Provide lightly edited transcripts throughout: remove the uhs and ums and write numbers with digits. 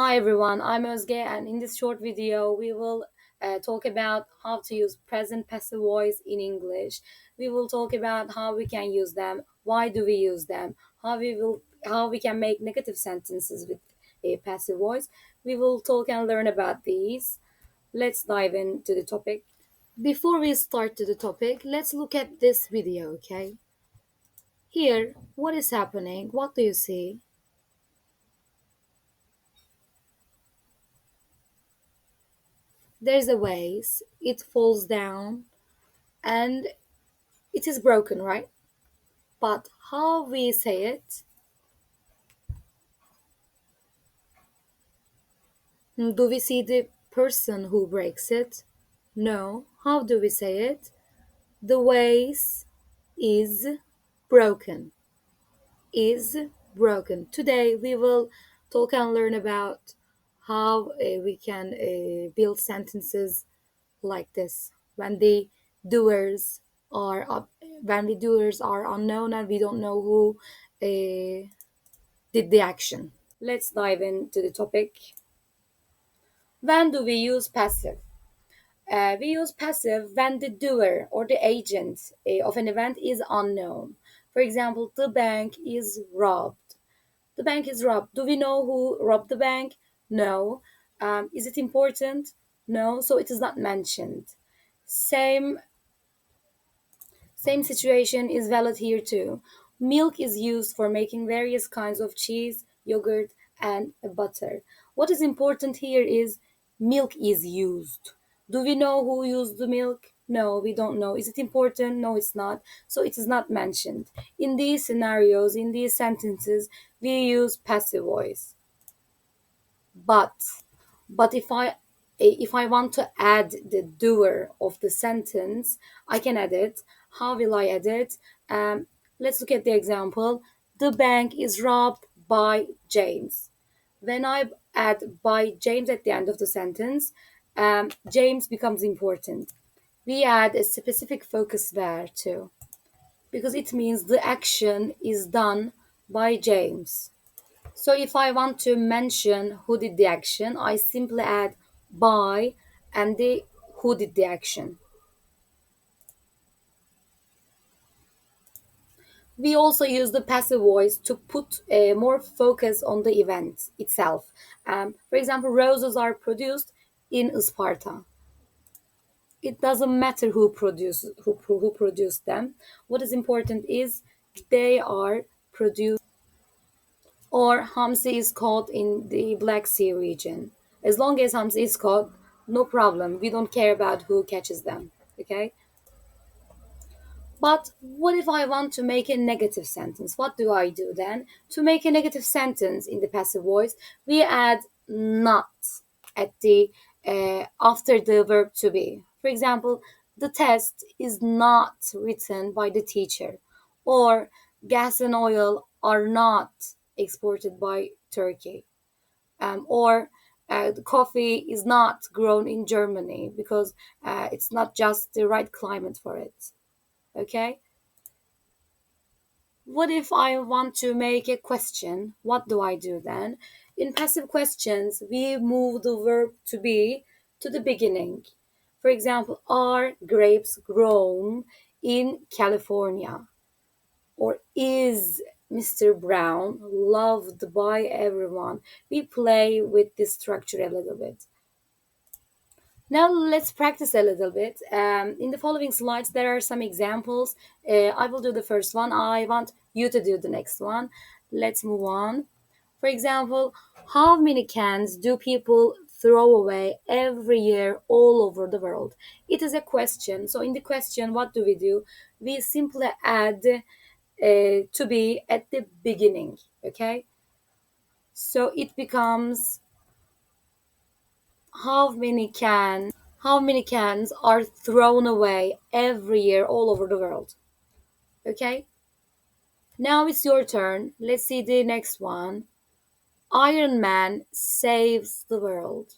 Hi everyone, I'm Ozge, and in this short video, we will talk about how to use present passive voice in English. We will talk about how we can use them, why do we use them, how we can make negative sentences with a passive voice. We will talk and learn about these. Let's dive into the topic. Before we start to the topic, let's look at this video, okay? Here, what is happening? What do you see? There's a vase. It falls down and it is broken, right? But how we say it? Do we see the person who breaks it? No. How do we say it? The vase is broken. Is broken. Today we will talk and learn about how we can build sentences like this when the doers are up, when the doers are unknown and we don't know who did the action. Let's dive into the topic. When do we use passive? We use passive when the doer or the agent of an event is unknown. For example, the bank is robbed. The bank is robbed. Do we know who robbed the bank? No. Is it important? No. So it is not mentioned. Same Same situation is valid here too. Milk is used for making various kinds of cheese, yogurt, and butter. What is important here is milk is used. Do we know who used the milk? No, we don't know. Is it important? No, it's not. So it is not mentioned. In these scenarios, in these sentences, we use passive voice. But but if I want to add the doer of the sentence, I can add it. How will I add it? Let's look at the example. The bank is robbed by James. When I add by James at the end of the sentence, James becomes important. We add a specific focus there too, because it means the action is done by James. So if I want to mention who did the action, I simply add by and the who did the action. We also use the passive voice to put more focus on the event itself. For example, roses are produced in Sparta. It doesn't matter who produced them. What is important is they are produced, or Hamsi is caught in the Black Sea region. As long as Hamsi is caught, no problem. We don't care about who catches them. Okay? But what if I want to make a negative sentence? What do I do then? To make a negative sentence in the passive voice, we add not at the after the verb to be. For example, the test is not written by the teacher, or gas and oil are not exported by Turkey, or the coffee is not grown in Germany because it's not just the right climate for it. Okay. What if I want to make a question? What do I do then? In passive questions, we move the verb to be to the beginning. For example, are grapes grown in California? Or is Mr. Brown loved by everyone? We play with this structure a little bit. Now let's practice a little bit. In the following slides, there are some examples. I will do the first one. I want you to do the next one. Let's move on. For example, how many cans do people throw away every year all over the world? It is a question. So in the question, what do? We simply add to be at the beginning. Okay. So it becomes how many cans are thrown away every year all over the world. Okay, now it's your turn. Let's see the next one. Iron Man saves the world.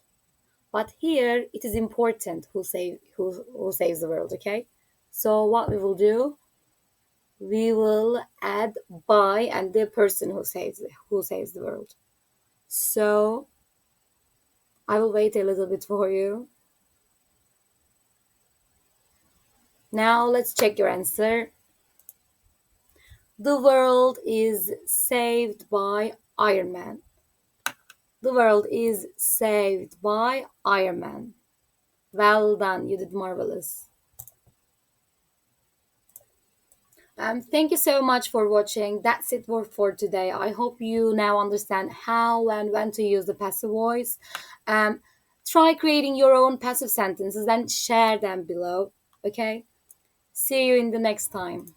But here it is important who saves the world. Okay, so what we will do, we will add by and the person who saves the world. So I will wait a little bit for you. Now let's check your answer. The world is saved by Iron Man. The world is saved by Iron Man. Well done, you did marvelous. Thank you so much for watching. That's it for today. I hope you now understand how and when to use the passive voice. Um, Try creating your own passive sentences and share them below. Okay? See you in the next time.